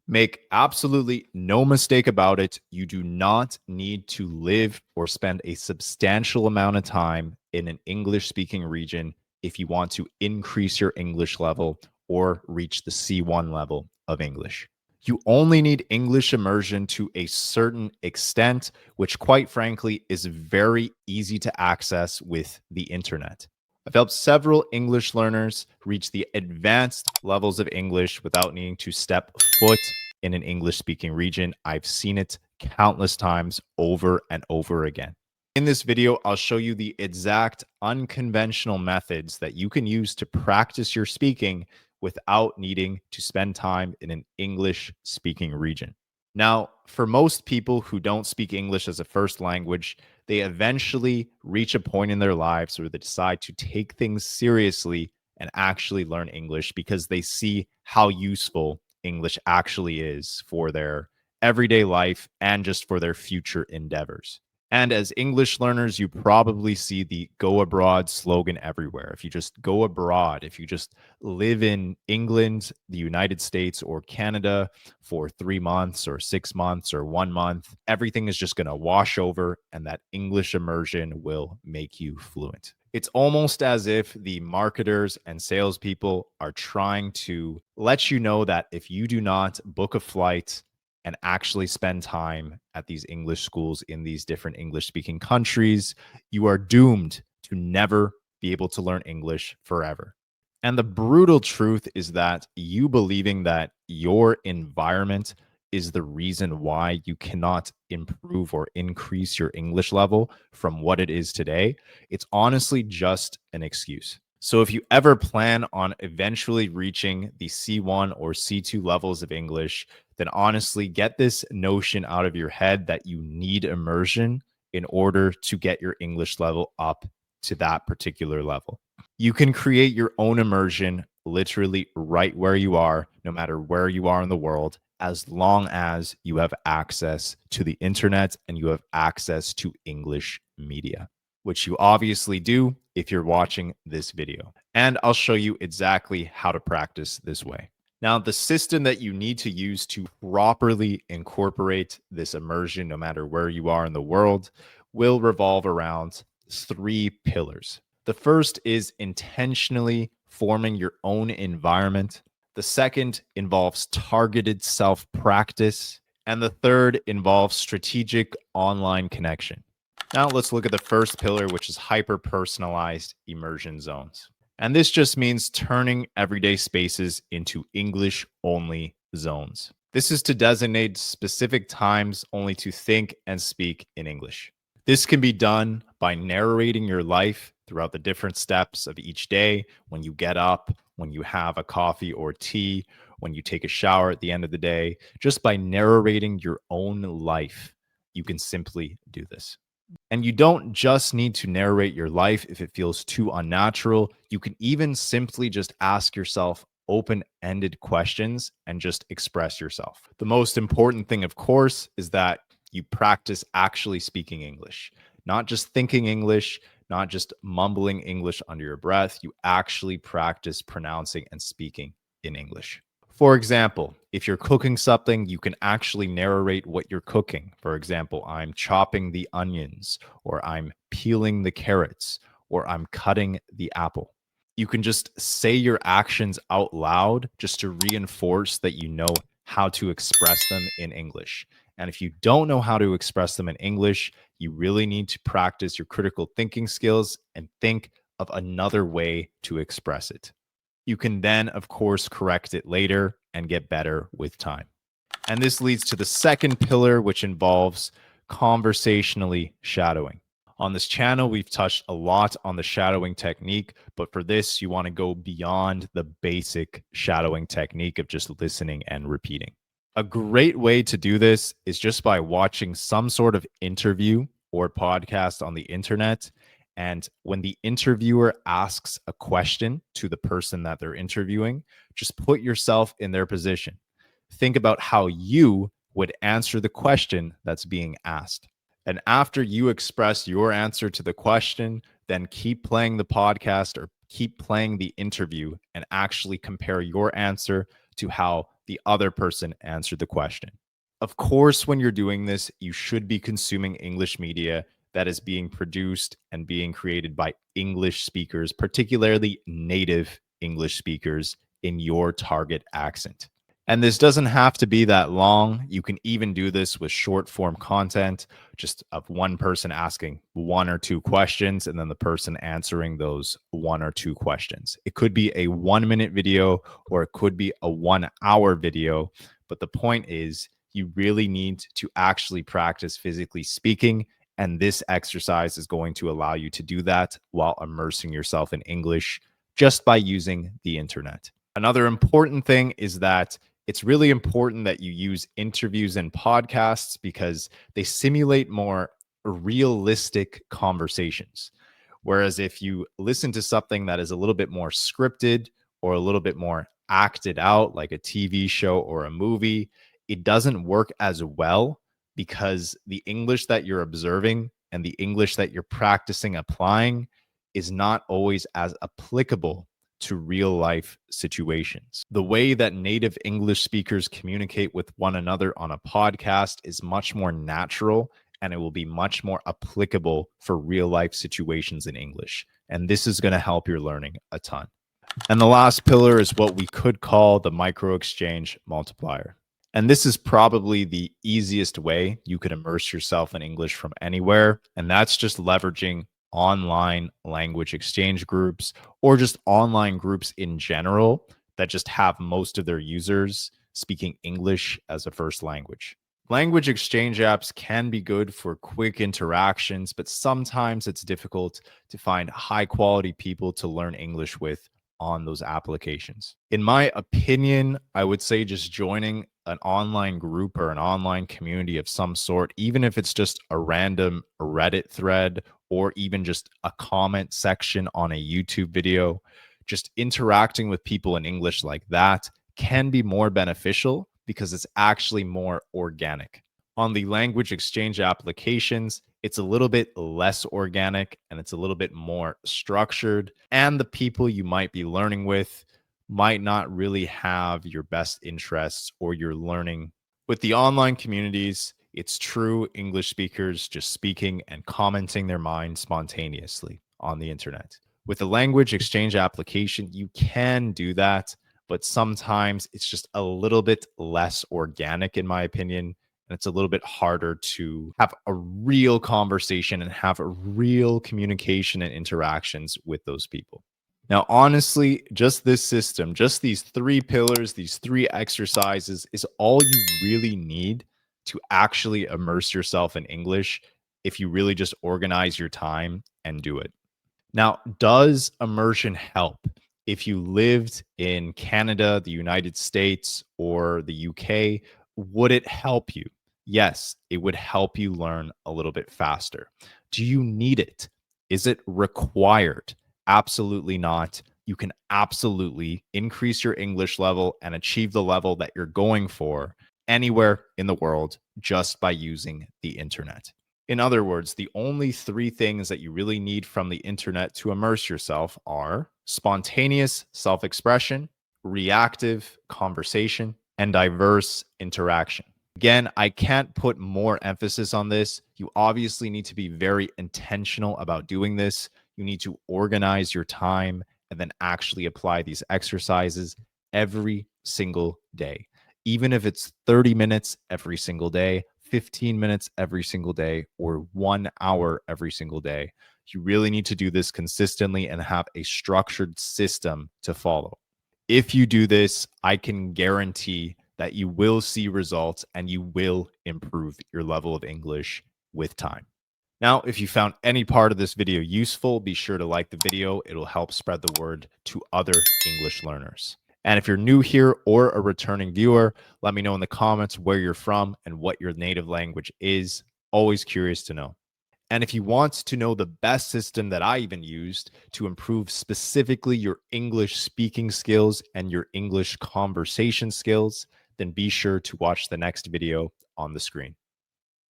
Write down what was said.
Make absolutely no mistake about it. You do not need to live or spend a substantial amount of time in an English speaking region if you want to increase your English level or reach the C1 level of English. You only need English immersion to a certain extent, which, quite frankly, is very easy to access with the internet. I've helped several English learners reach the advanced levels of English without needing to step foot in an English speaking region. I've seen it countless times over and over again. In this video, I'll show you the exact unconventional methods that you can use to practice your speaking without needing to spend time in an English speaking region. Now, for most people who don't speak English as a first language, they eventually reach a point in their lives where they decide to take things seriously and actually learn English because they see how useful English actually is for their everyday life and just for their future endeavors. And as English learners, you probably see the go abroad slogan everywhere. If you just go abroad, if you just live in England, the United States, or Canada for 3 months or 6 months or 1 month, everything is just going to wash over and that English immersion will make you fluent. It's almost as if the marketers and salespeople are trying to let you know that if you do not book a flight and actually spend time at these English schools in these different English speaking countries, you are doomed to never be able to learn English forever. And the brutal truth is that you believing that your environment is the reason why you cannot improve or increase your English level from what it is today, it's honestly just an excuse. So if you ever plan on eventually reaching the C1 or C2 levels of English, then honestly get this notion out of your head that you need immersion in order to get your English level up to that particular level. You can create your own immersion literally right where you are, no matter where you are in the world, as long as you have access to the internet and you have access to English media, which you obviously do if you're watching this video. And I'll show you exactly how to practice this way. Now, the system that you need to use to properly incorporate this immersion, no matter where you are in the world, will revolve around 3 pillars. The first is intentionally forming your own environment. The second involves targeted self practice. And the third involves strategic online connection. Now let's look at the first pillar, which is hyper-personalized immersion zones. And this just means turning everyday spaces into English-only zones. This is to designate specific times only to think and speak in English. This can be done by narrating your life throughout the different steps of each day, when you get up, when you have a coffee or tea, when you take a shower at the end of the day. Just by narrating your own life, you can simply do this. And you don't just need to narrate your life if it feels too unnatural. You can even simply just ask yourself open-ended questions and just express yourself. The most important thing, of course, is that you practice actually speaking English, not just thinking English, not just mumbling English under your breath. You actually practice pronouncing and speaking in English. For example, if you're cooking something, you can actually narrate what you're cooking. For example, I'm chopping the onions, or I'm peeling the carrots, or I'm cutting the apple. You can just say your actions out loud just to reinforce that you know how to express them in English. And if you don't know how to express them in English, you really need to practice your critical thinking skills and think of another way to express it. You can then, of course, correct it later and get better with time. And this leads to the second pillar, which involves conversationally shadowing. On this channel, we've touched a lot on the shadowing technique, but for this, you want to go beyond the basic shadowing technique of just listening and repeating. A great way to do this is just by watching some sort of interview or podcast on the internet. And when the interviewer asks a question to the person that they're interviewing, just put yourself in their position. Think about how you would answer the question that's being asked. And after you express your answer to the question, then keep playing the podcast or keep playing the interview and actually compare your answer to how the other person answered the question. Of course, when you're doing this, you should be consuming English media that is being produced and being created by English speakers, particularly native English speakers in your target accent. And this doesn't have to be that long. You can even do this with short form content, just of one person asking one or two questions and then the person answering those one or two questions. It could be a 1 minute video or it could be a 1 hour video. But the point is, you really need to actually practice physically speaking. And this exercise is going to allow you to do that while immersing yourself in English just by using the internet. Another important thing is that it's really important that you use interviews and podcasts because they simulate more realistic conversations. Whereas if you listen to something that is a little bit more scripted or a little bit more acted out, like a TV show or a movie, it doesn't work as well because the English that you're observing and the English that you're practicing applying is not always as applicable to real life situations. The way that native English speakers communicate with one another on a podcast is much more natural and it will be much more applicable for real life situations in English. And this is going to help your learning a ton. And the last pillar is what we could call the micro exchange multiplier. And this is probably the easiest way you could immerse yourself in English from anywhere. And that's just leveraging online language exchange groups or just online groups in general that just have most of their users speaking English as a first language. Language exchange apps can be good for quick interactions, but sometimes it's difficult to find high quality people to learn English with on those applications. In my opinion, I would say just joining an online group or an online community of some sort, even if it's just a random Reddit thread or even just a comment section on a YouTube video, just interacting with people in English like that can be more beneficial because it's actually more organic. On the language exchange applications, it's a little bit less organic and it's a little bit more structured. And the people you might be learning with might not really have your best interests or your learning. With the online communities, it's true English speakers just speaking and commenting their mind spontaneously on the internet. With the language exchange application, you can do that, but sometimes it's just a little bit less organic, in my opinion. And it's a little bit harder to have a real conversation and have a real communication and interactions with those people. Now, honestly, just this system, just these 3 pillars, these 3 exercises is all you really need to actually immerse yourself in English if you really just organize your time and do it. Now, does immersion help? If you lived in Canada, the United States, or the UK, would it help you? Yes, it would help you learn a little bit faster. Do you need it? Is it required? Absolutely not. You can absolutely increase your English level and achieve the level that you're going for anywhere in the world just by using the internet. In other words, the only 3 things that you really need from the internet to immerse yourself are spontaneous self expression, reactive conversation, and diverse interaction. Again, I can't put more emphasis on this. You obviously need to be very intentional about doing this. You need to organize your time and then actually apply these exercises every single day. Even if it's 30 minutes every single day, 15 minutes every single day, or 1 hour every single day, you really need to do this consistently and have a structured system to follow. If you do this, I can guarantee that you will see results and you will improve your level of English with time. Now, if you found any part of this video useful, be sure to like the video. It'll help spread the word to other English learners. And if you're new here or a returning viewer, let me know in the comments where you're from and what your native language is. Always curious to know. And if you want to know the best system that I even used to improve specifically your English speaking skills and your English conversation skills, then be sure to watch the next video on the screen.